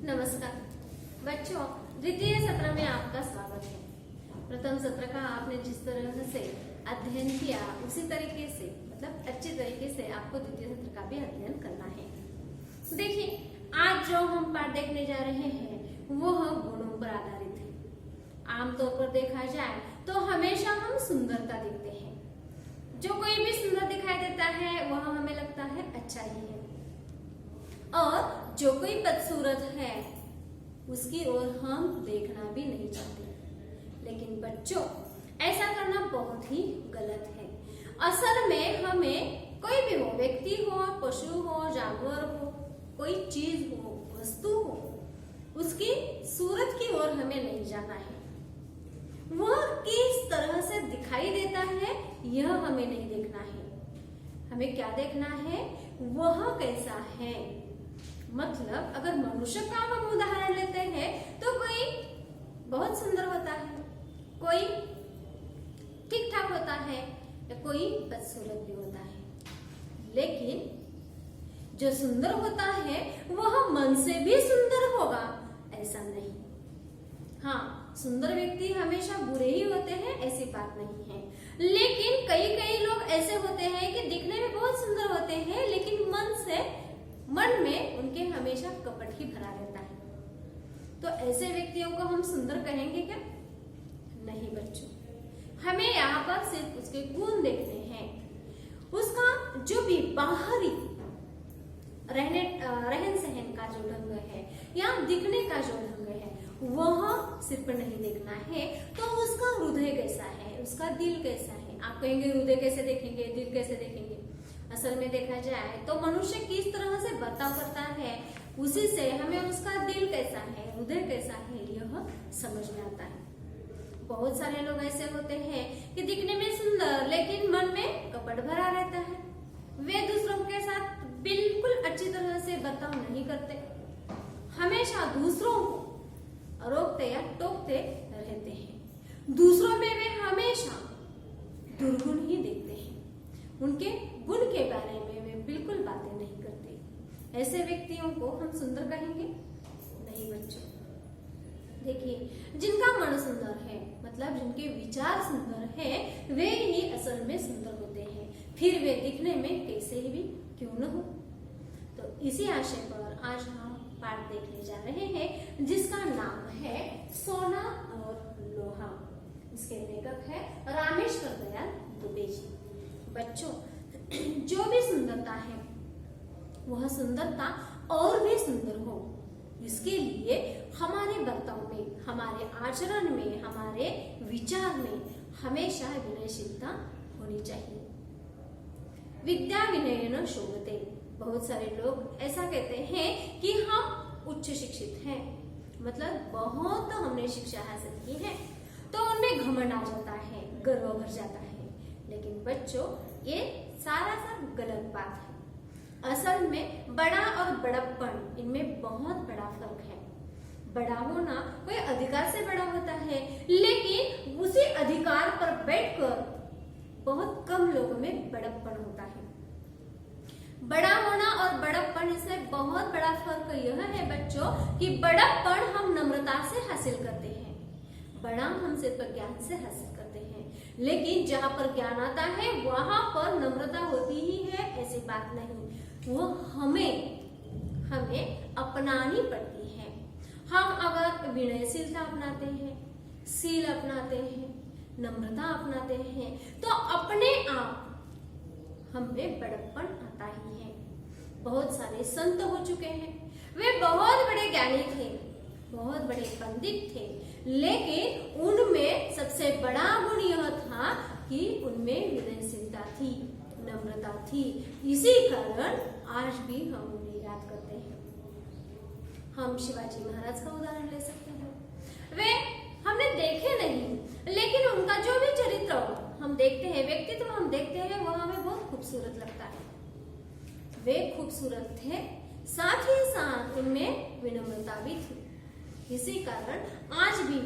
नमस्कार बच्चों, द्वितीय सत्र में आपका स्वागत है। प्रथम सत्र का आपने जिस तरह से अध्ययन किया उसी तरीके से मतलब अच्छे तरीके से आपको द्वितीय सत्र का भी अध्ययन करना है। देखिए, आज जो हम पाठ देखने जा रहे हैं वह गुणों पर आधारित है। आमतौर पर देखा जाए तो हमेशा हम सुंदरता देखते हैं। जो कोई भी सुंदर दिखाई देता है वह हमें लगता है अच्छा ही है, और जो कोई बदसूरत है उसकी ओर हम देखना भी नहीं चाहते। लेकिन बच्चों, ऐसा करना बहुत ही गलत है। असल में हमें कोई भी हो, व्यक्ति हो, पशु हो, जानवर हो, कोई चीज हो, वस्तु हो, उसकी सूरत की ओर हमें नहीं जाना है। वह किस तरह से दिखाई देता है यह हमें नहीं देखना है। हमें क्या देखना है, वह कैसा है। मतलब अगर मनुष्य का हम उदाहरण लेते हैं तो कोई बहुत सुंदर होता है, कोई ठीक ठाक होता है, या कोई बदसूरत भी होता है। लेकिन जो सुंदर होता है वह मन से भी सुंदर होगा ऐसा नहीं। हाँ, सुंदर व्यक्ति हमेशा बुरे ही होते हैं ऐसी बात नहीं है। लेकिन कई लोग ऐसे होते हैं कि दिखने में बहुत सुंदर होते हैं लेकिन मन में उनके हमेशा कपट ही भरा रहता है। तो ऐसे व्यक्तियों को हम सुंदर कहेंगे क्या? नहीं बच्चों, हमें यहाँ पर सिर्फ उसके गुण देखने हैं। उसका जो भी बाहरी रहन सहन का जो ढंग है या दिखने का जो ढंग है वह सिर्फ नहीं देखना है। तो उसका हृदय कैसा है, उसका दिल कैसा है। आप कहेंगे हृदय कैसे देखेंगे, दिल कैसे देखेंगे? असल में देखा जाए तो मनुष्य किस तरह से बर्ताव करता है उसी से हमें उसका दिल कैसा है, हृदय कैसा है यह समझ में आता है। बहुत सारे लोग ऐसे होते हैं कि दिखने में सुंदर लेकिन मन में कपट भरा रहता है। वे दूसरों के साथ बिल्कुल अच्छी तरह से बर्ताव नहीं करते, हमेशा दूसरों को रोकते या टोकते रहते हैं। दूसरों में वे हमेशा दुर्गुण ही देखते हैं, उनके गुण के बारे में वे बिल्कुल बातें नहीं करते। ऐसे व्यक्तियों को हम सुंदर कहेंगे? नहीं बच्चों। देखिए, जिनका मन सुंदर है मतलब जिनके विचार सुंदर है वे ही असल में सुंदर होते हैं, फिर वे दिखने में कैसे भी क्यों न हो। तो इसी आशय पर आज हम पाठ देखने जा रहे हैं जिसका नाम है सोना और लोहा। इसके लेखक है रामेश्वर दयाल दुबे जी। बच्चों, जो भी सुंदरता है वह सुंदरता और भी सुंदर हो, इसके लिए हमारे बर्ताव में, हमारे आचरण में, हमारे विचार में हमेशा विनयशीलता होनी चाहिए। विद्या विनयेन शोभते। बहुत सारे लोग ऐसा कहते हैं कि हम उच्च शिक्षित हैं, मतलब बहुत हमने शिक्षा हासिल की है, तो उनमें घमंड आ जाता है, गर्व भर जाता है। लेकिन बच्चों, ये सारा गलत बात है। असल में बड़ा और बड़प्पन इनमें बहुत बड़ा फर्क है। बड़ा होना कोई अधिकार से बड़ा होता है, लेकिन उसी अधिकार पर बैठकर बहुत कम लोगों में बड़प्पन होता है। बड़ा होना और बड़प्पन, इसमें बहुत बड़ा फर्क यह है बच्चों कि बड़प्पन हम नम्रता से हासिल करते हैं, बड़ा हम सिर्फ ज्ञान से हासिल करते हैं। लेकिन जहाँ पर ज्ञान आता है वहां पर नम्रता होती ही है ऐसी बात नहीं, वो हमें अपनानी पड़ती है। हम अगर विनयशीलता अपनाते हैं, शील अपनाते हैं, नम्रता अपनाते हैं तो अपने आप हम में बड़प्पन आता ही है। बहुत सारे संत हो चुके हैं, वे बहुत बड़े ज्ञानी थे, बहुत बड़े पंडित थे, लेकिन उनमें सबसे बड़ा गुण यह था कि उनमें विनयशीलता थी, नम्रता थी। इसी कारण आज भी हम उन्हें याद करते हैं। हम शिवाजी महाराज का उदाहरण ले सकते हैं। वे हमने देखे नहीं लेकिन उनका जो भी चरित्र हम देखते हैं, व्यक्तित्व हम देखते हैं, वह हमें बहुत खूबसूरत लगता है। वे खूबसूरत थे, साथ ही साथ उनमें विनम्रता भी थी। इसी कारण आज भी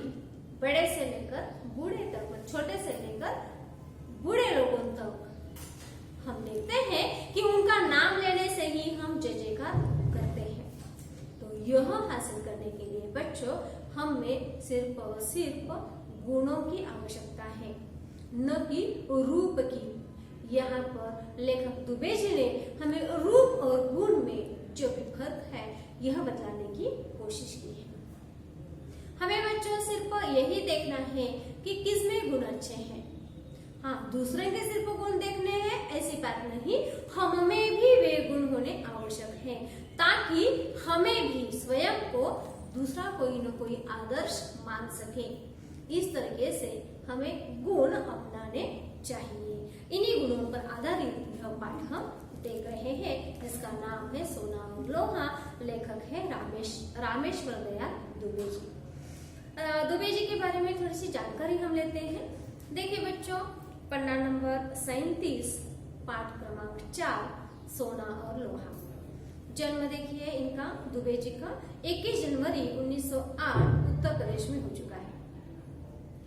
बड़े से लेकर बूढ़े तक, छोटे से लेकर बूढ़े लोगों तक हम देखते हैं कि उनका नाम लेने से ही हम जय जयकार करते हैं। तो यह हासिल करने के लिए बच्चों हमें सिर्फ और सिर्फ गुणों की आवश्यकता है, न कि रूप की। यहाँ पर लेखक दुबे जी ने हमें रूप और गुण में जो भी फर्क है यह बतलाने की कोशिश की है। हमें बच्चों सिर्फ यही देखना है कि किसमें गुण अच्छे हैं। हाँ, दूसरे के सिर्फ गुण देखने हैं ऐसी बात नहीं, हमें भी वे गुण होने आवश्यक है, ताकि हमें भी स्वयं को दूसरा कोई न कोई आदर्श मान सके। इस तरीके से हमें गुण अपनाने चाहिए। इन्हीं गुणों पर आधारित यह पाठ हम देख रहे हैं, जिसका नाम है सोना और लोहा। लेखक है रामेश्वर दयाल दुबे जी। दुबे जी के बारे में थोड़ी सी जानकारी हम लेते हैं। देखिए बच्चों, पन्ना नंबर 37, पाठ क्रमांक 4, सोना और लोहा। जन्म देखिए इनका, दुबे जी का 21 जनवरी 1908 उत्तर प्रदेश में हो चुका है।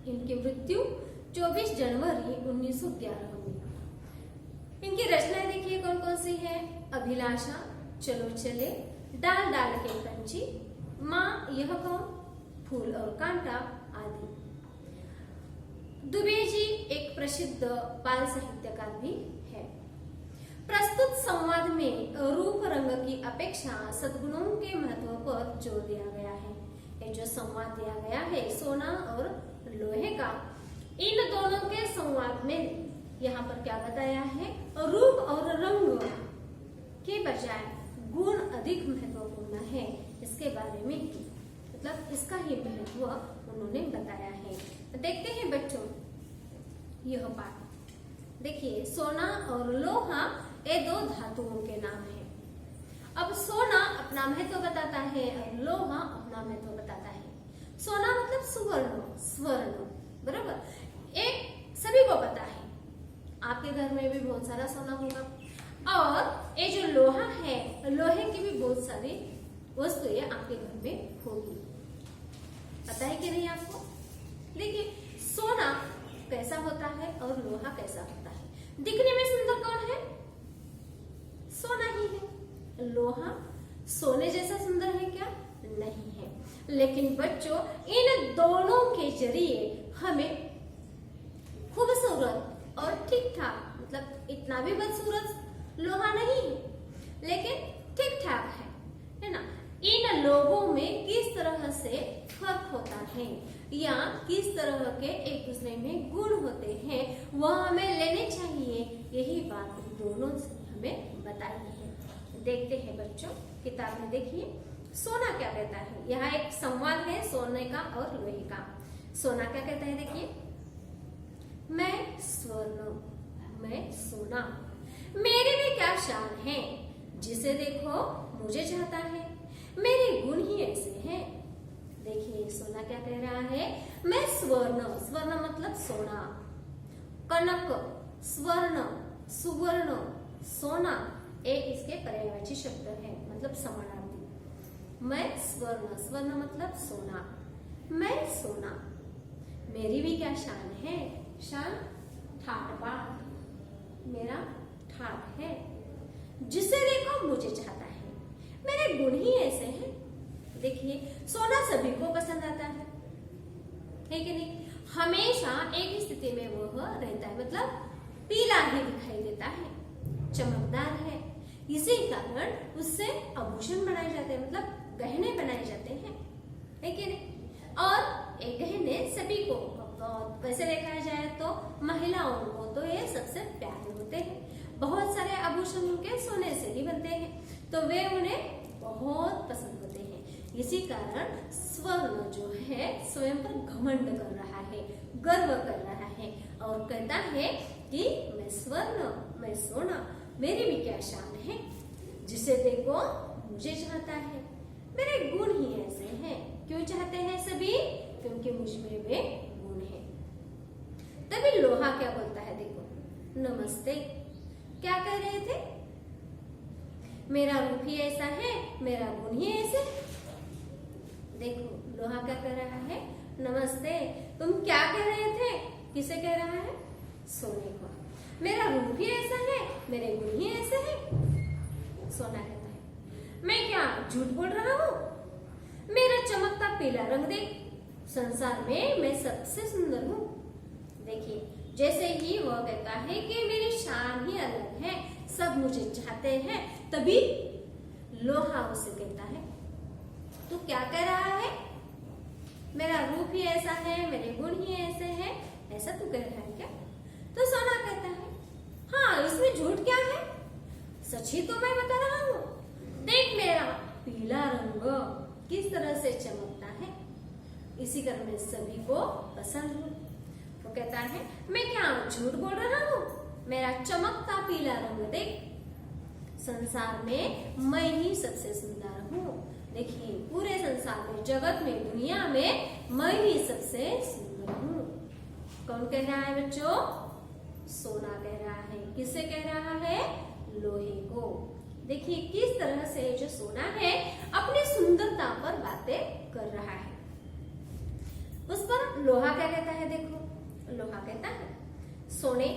इनकी मृत्यु 24 जनवरी 1911 को हुई। इनकी रचनाएं देखिए कौन कौन सी है। अभिलाषा, चलो चले, डाल डाल के पंछी, माँ यह कौन, फूल और कांटा आदि। दुबे जी एक प्रसिद्ध बाल साहित्यकार भी है। प्रस्तुत संवाद में रूप रंग की अपेक्षा सद्गुणों के महत्व पर जोर दिया गया है। ये जो संवाद दिया गया है सोना और लोहे का, इन दोनों के संवाद में यहाँ पर क्या बताया है, रूप और रंग के बजाय गुण अधिक महत्वपूर्ण है, इसके बारे में ही, मतलब इसका ही महत्व उन्होंने बताया है। देखते हैं बच्चों यह पाठ। देखिए, सोना और लोहा ये दो धातुओं के नाम हैं। अब सोना अपना महत्व बताता है और लोहा अपना महत्व बताता है। सोना मतलब सुवर्ण, स्वर्ण, बराबर। एक सभी को पता है, आपके घर में भी बहुत सारा सोना होगा, और ये जो लोहा है, लोहे की भी बहुत सारी वस्तुएं आपके घर में होगी। पता है कि नहीं आपको? देखिए, सोना कैसा होता है और लोहा कैसा होता है। दिखने में सुंदर कौन है? सोना ही है। लोहा सोने जैसा सुंदर है क्या? नहीं है। लेकिन बच्चों, इन दोनों के जरिए हमें खूबसूरत और ठीक ठाक, मतलब इतना भी बदसूरत लोहा नहीं है, लेकिन ठीक ठाक है ना। इन लोगों में किस तरह से फर्क होता है या किस तरह के एक दूसरे में गुण होते हैं, वह हमें लेने चाहिए। यही बात दोनों से हमें बताई है। देखते हैं बच्चों, किताब में देखिए सोना क्या कहता है। यहाँ एक संवाद है सोने का और लोहे का। सोना क्या कहता है, देखिए, मैं स्वर्ण, मैं सोना, मेरे में क्या शान है, जिसे देखो मुझे चाहता है, मेरे गुण ही ऐसे हैं। देखिए सोना क्या कह रहा है, मैं स्वर्ण, स्वर्ण मतलब सोना, कनक, स्वर्ण, सुवर्ण, सोना, ये इसके पर्यायवाची शब्द है, मतलब समानार्थी। मैं स्वर्ण, स्वर्ण मतलब सोना, मैं सोना, मेरी भी क्या शान है, शान ठाट बाट, मेरा ठाट है, जिसे देखो मुझे चाहता है, मेरे गुण ही ऐसे हैं। देखिए सोना सभी को पसंद आता है कि नहीं? हमेशा एक ही स्थिति में वह रहता है, मतलब पीला ही दिखाई देता है, चमकदार है। इसी कारण उससे आभूषण बनाए जाते हैं, मतलब गहने बनाए जाते हैं, है कि नहीं? और ये गहने सभी को, वैसे देखा जाए तो महिलाओं को तो ये सबसे प्यारे होते हैं। बहुत सारे आभूषण उनके सोने से ही बनते हैं, तो वे उन्हें बहुत पसंद होते हैं। इसी कारण स्वर्ण जो है स्वयं पर घमंड कर रहा है, गर्व कर रहा है और कहता है कि मैं स्वर्ण, मैं सोना, मेरी भी क्या शान है, जिसे देखो मुझे चाहता है, मेरे गुण ही ऐसे हैं। क्यों चाहते हैं सभी? क्योंकि मुझ में वे गुण हैं। तभी लोहा क्या बोलता है, देखो, नमस्ते। क्या कह रहे थे? मेरा रूप ही ऐसा है, मेरा गुण ही ऐसे। देखो लोहा क्या कह रहा है, नमस्ते। तुम क्या कह रहे थे? किसे कह रहा है? सोने को। मेरा रूप ही ऐसा है, मेरे गुण ही ऐसे हैं। सोना कहता है, मैं क्या झूठ बोल रहा हूँ? मेरा चमकता पीला रंग देख, संसार में मैं सबसे सुंदर हूँ। देखिए, जैसे ही वह कहता है कि मेरी शान ही अलग है, सब मुझे चाहते हैं, तभी लोहा उसे कहता है, तू क्या कह रहा है? मेरा रूप ही ऐसा है, मेरे गुण ही ऐसे हैं, ऐसा तू कह रहा है क्या? तो सोना कहता है, हाँ, इसमें झूठ क्या है? सच ही तो मैं बता रहा हूँ। देख मेरा पीला रंग किस तरह से चमकता है, इसी कारण मैं सभी को पसंद हूँ। वो कहता है, मैं क्या झूठ बोल रहा हूँ? मेरा चमकता पीला रंग देख, संसार में मैं ही सबसे सुंदर हूँ। देखिए, पूरे संसार में, जगत में, दुनिया में मैं ही सबसे सुंदर हूँ। कौन कह रहा है बच्चों? सोना कह रहा है। किसे कह रहा है? लोहे को। देखिए किस तरह से जो सोना है अपनी सुंदरता पर बातें कर रहा है। उस पर लोहा क्या कहता है? देखो, लोहा कहता है, सोने,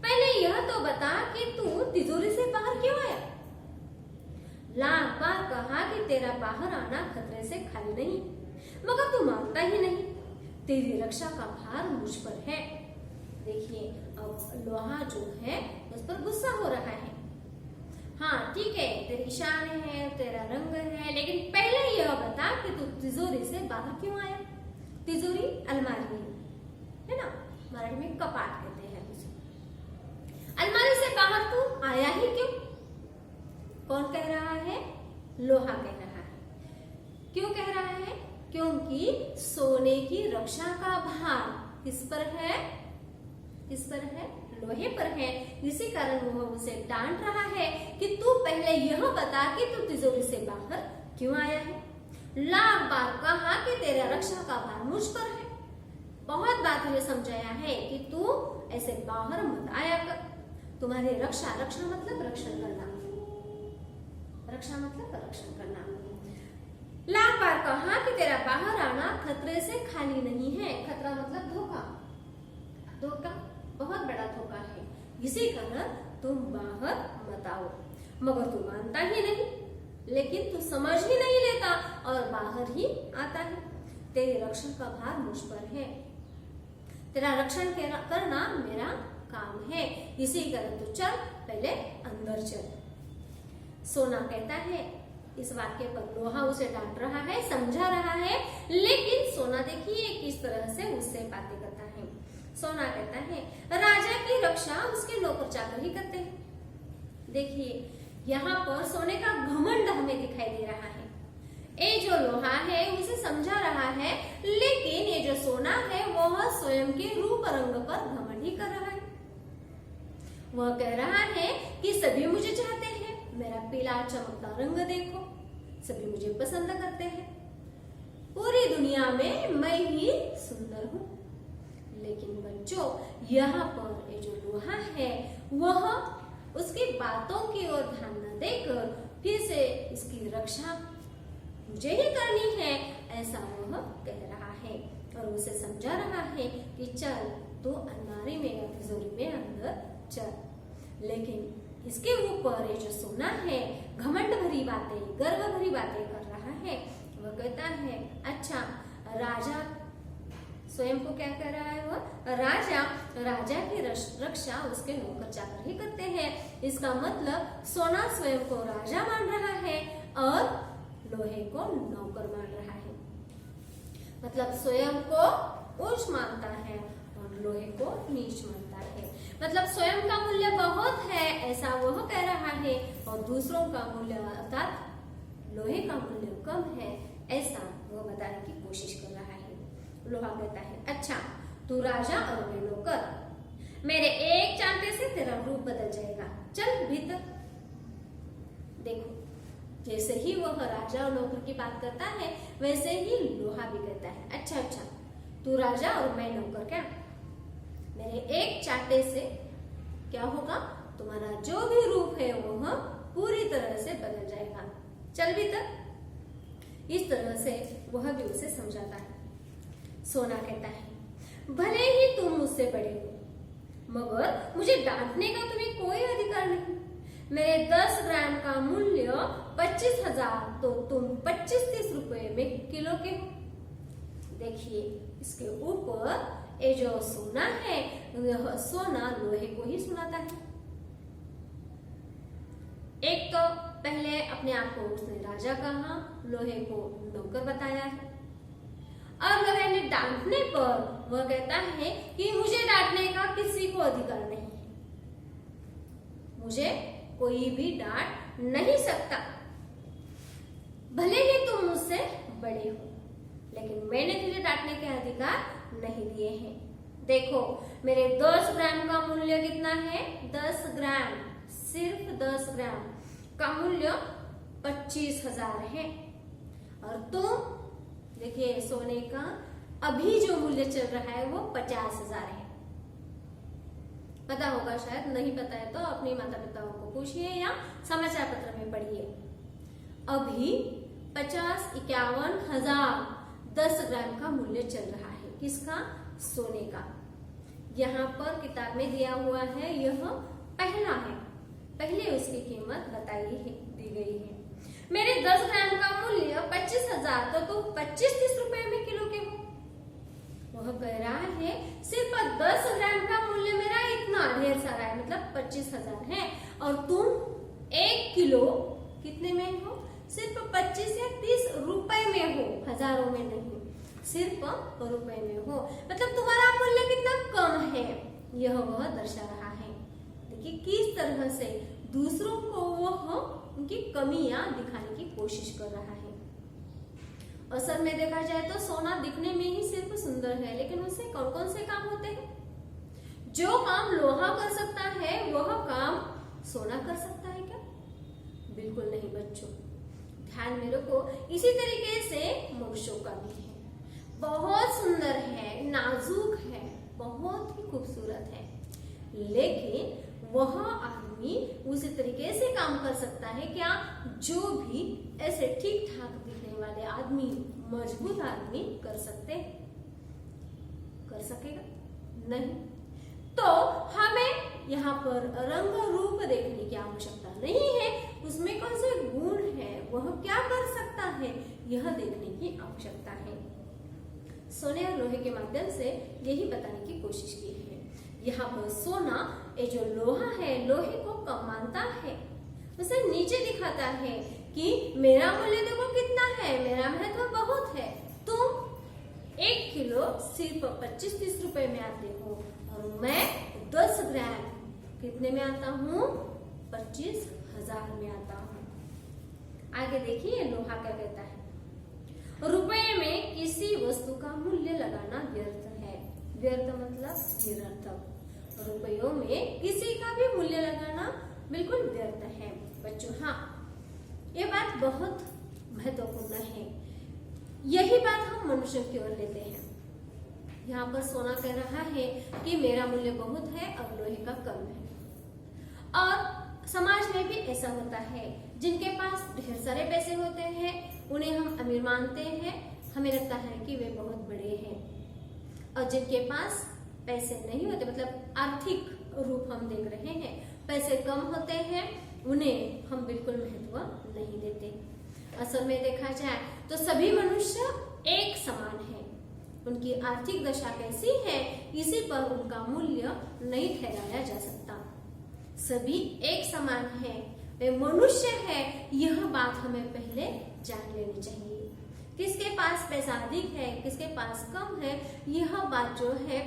पहले यह तो बता कि तू तिजोरी से बाहर क्यों आया? लाख बार कहा कि तेरा बाहर आना खतरे से खाली नहीं, मगर तू मानता ही नहीं। तेरी रक्षा का भार मुझ पर है। देखिए, अब लोहा जो है उस पर गुस्सा हो रहा है। हाँ ठीक है, तेरी शान है, तेरा रंग है, लेकिन पहले यह बता कि तू तिजोरी से बाहर क्यों आया? तिजोरी अलमारी है ना, मराठी में कपाट कहते हैं उसे। अलमारी से बाहर तू आया ही क्यों? कौन कह रहा है? लोहा कह रहा है। क्यों कह रहा है? क्योंकि सोने की रक्षा का भार किस पर है? किस पर है? लोहे पर है। इसी कारण वह उसे डांट रहा है कि तू पहले यह बता कि तू तिजोरी से बाहर क्यों आया है। लाख बार कहा कि तेरा रक्षा का भार मुझ पर है। बहुत बार तुझे समझाया है कि तू ऐसे बाहर मत आया कर। तुम्हारी रक्षा, रक्षा मतलब रक्षण करना, रक्षा मतलब रक्षण करना। लाख बार कहा कि तेरा बाहर आना खतरे से खाली नहीं है। खतरा मतलब धोखा, धोखा बहुत बड़ा धोखा है, इसी कारण तुम बाहर मत आओ। मगर तू मानता ही नहीं, लेकिन तू समझ ही नहीं लेता और बाहर ही आता है। तेरी रक्षण का भार मुझ पर है। तेरा रक्षण करना मेरा काम है, इसी कारण तू चल, पहले अंदर चल। सोना कहता है, इस वाक्य पर लोहा उसे डांट रहा है, समझा रहा है, लेकिन सोना देखिए किस तरह से उससे बातें करता है। सोना कहता है, राजा की रक्षा उसके नौकर चाकर ही करते हैं। देखिए यहाँ पर सोने का घमंड हमें दिखाई दे रहा है। ये जो लोहा है उसे समझा रहा है, लेकिन ये जो सोना है वह स्वयं के रूप रंग पर घमंड ही कर रहा है। वह कह रहा है कि सभी मुझे चाहते हैं, मेरा पीला चमकता रंग देखो, सभी मुझे पसंद करते हैं, पूरी दुनिया में मैं ही सुंदर हूँ। लेकिन बच्चों, यहाँ पर ये जो लोहा है वह उसकी बातों की ओर ध्यान न देकर फिर से उसकी रक्षा मुझे ही करनी है, ऐसा वह कह रहा है और उसे समझा रहा है कि चल तू अलमारी में या तिजोरी में अंदर चल। लेकिन इसके ऊपर ये जो सोना है घमंड भरी बातें, गर्व भरी बातें कर रहा है। वह कहता है, अच्छा राजा, स्वयं को क्या कह रहा है वह? राजा, राजा की रक्षा उसके नौकर चाकर ही करते हैं। इसका मतलब सोना स्वयं को राजा मान रहा है और लोहे को नौकर मान रहा है। मतलब स्वयं को उच्च मानता है और लोहे को नीच मानता है। मतलब स्वयं का मूल्य बहुत है ऐसा वह कह रहा है और दूसरों का मूल्य अर्थात लोहे का मूल्य कम है ऐसा वह बताने की कोशिश कर रहा है। लोहा कहता है, अच्छा तू राजा और मैं नौकर, मेरे एक चांटे से तेरा रूप बदल जाएगा, चल भीतर। देखो, जैसे ही वह राजा और नौकर की बात करता है वैसे ही लोहा भी कहता है, अच्छा अच्छा तू राजा और मैं नौकर, क्या मेरे एक चांटे से क्या होगा? तुम्हारा जो भी रूप है वह पूरी तरह से बदल जाएगा, चल भीतर। इस तरह से वह भी उसे समझाता है। सोना कहता है, भले ही तुम मुझसे बड़े हो मगर मुझे डांटने का तुम्हें कोई अधिकार नहीं। मेरे 10 ग्राम का मूल्य 25,000 तो तुम 25-30 रुपए किलो के हो। देखिए इसके ऊपर ये जो सोना है यह सोना लोहे को ही सुनाता है। एक तो पहले अपने आप को उसने राजा कहा, लोहे को नौकर बताया है। और लोहे ने डांटने पर वह कहता है कि मुझे डांटने का किसी को अधिकार नहीं है, मुझे कोई भी डांट नहीं सकता, भले ही तुम मुझसे बड़े हो, लेकिन मैंने तुझे डांटने के अधिकार नहीं दिए हैं। देखो मेरे 10 ग्राम का मूल्य कितना है, 10 ग्राम, सिर्फ 10 ग्राम का मूल्य 25,000 है। और तुम देखिए सोने का अभी जो मूल्य चल रहा है वो 50,000 है। पता होगा शायद, नहीं पता है तो अपने माता पिताओं को पूछिए या समाचार पत्र में पढ़िए। अभी 50-51,000 10 ग्राम का मूल्य चल रहा है। किसका? सोने का। यहाँ पर किताब में दिया हुआ है, यह पहला है, पहले उसकी कीमत बताई है, दी गई है। मेरे 10 ग्राम का मूल्य 25,000, तो तुम 25-30 रुपए में किलो के हो। वह कह रहा है सिर्फ 10 ग्राम का मूल्य मेरा इतना ढेर सारा है, मतलब 25,000 है, और तुम 1 किलो कितने में हो? सिर्फ 25 या 30 रुपए में हो, हजारों में नहीं, सिर्फ रुपए में हो, मतलब तुम्हारा मूल्य कितना कम है, यह वह दर्शा रहा है। देखिए किस तरह से दूसरों को वह उनकी कमियां दिखाने की कोशिश कर रहा है। असल में देखा जाए तो सोना दिखने में ही सिर्फ सुंदर है, लेकिन उससे कौन कौन से काम होते हैं? जो काम लोहा कर सकता है वह काम सोना कर सकता है क्या? बिल्कुल नहीं बच्चों, ध्यान में रखो। इसी तरीके से मनुष्यों का भी है, बहुत सुंदर है, नाजुक है, बहुत ही खूबसूरत है, लेकिन वह आदमी उसी तरीके से काम कर सकता है क्या जो भी ऐसे ठीक ठाक दिखने वाले आदमी, मजबूत आदमी कर सकते हैं? कर सकेगा? नहीं। तो हमें यहाँ पर रंग रूप देखने की आवश्यकता नहीं है, उसमें कौन से गुण है, वह क्या कर सकता है, यह देखने की आवश्यकता है। सोने और लोहे के माध्यम से यही बताने की कोशिश की है। यहाँ पर सोना ये जो लोहा है, लोहे को कम मानता है, उसे नीचे दिखाता है कि मेरा मूल्य देखो कितना है, मेरा महत्व बहुत है, तुम 1 किलो सिर्फ 25-30 रुपए में आते हो और मैं 10 ग्राम कितने में आता हूँ? 25,000 में आता हूँ। आगे देखिए लोहा क्या कहता है, रुपए में किसी वस्तु का मूल्य लगाना व्यर्थ है। व्यर्थ मतलब निरर्थक। रुपयों में किसी का भी मूल्य लगाना बिल्कुल व्यर्थ है बच्चों। हाँ, ये बात बहुत महत्वपूर्ण है। यही बात हम मनुष्यों की ओर लेते हैं। यहाँ पर सोना कह रहा है कि मेरा मूल्य बहुत है और लोहे का कम है। और समाज में भी ऐसा होता है, जिनके पास ढेर सारे पैसे होते हैं उन्हें हम अमीर मानते हैं, हमें लगता है कि वे बहुत बड़े हैं। और जिनके पास पैसे नहीं होते, मतलब आर्थिक रूप हम देख रहे हैं, पैसे कम होते हैं, उन्हें हम बिल्कुल महत्व नहीं देते। असल में देखा जाए तो सभी मनुष्य एक समान है, उनकी आर्थिक दशा कैसी है इसी पर उनका मूल्य नहीं ठहराया जा सकता। सभी एक समान है, वे मनुष्य है, यह बात हमें पहले जान लेनी चाहिए। किसके पास पैसा अधिक है, किसके पास कम है, यह बात जो है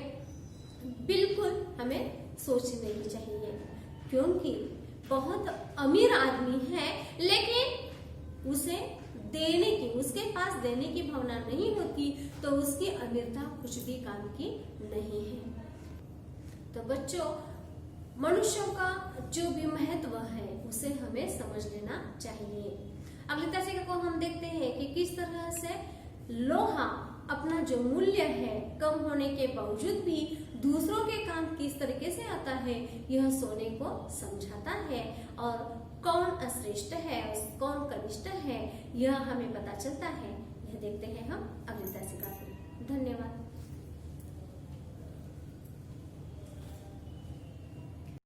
बिल्कुल हमें सोचनी ही चाहिए। क्योंकि बहुत अमीर आदमी है लेकिन उसे देने की, उसके पास देने की भावना नहीं होती, तो उसकी अमीरता कुछ भी काम की नहीं है। तो बच्चों, मनुष्यों का जो भी महत्व है उसे हमें समझ लेना चाहिए। अगली तासिका को हम देखते हैं कि किस तरह से लोहा अपना जो मूल्य है कम होने के बावजूद भी दूसरों के काम किस तरीके से आता है, यह सोने को समझाता है। और कौन श्रेष्ठ है और कौन कनिष्ठ है, यह हमें पता चलता है। यह देखते हैं हम अगली तासिका में। धन्यवाद।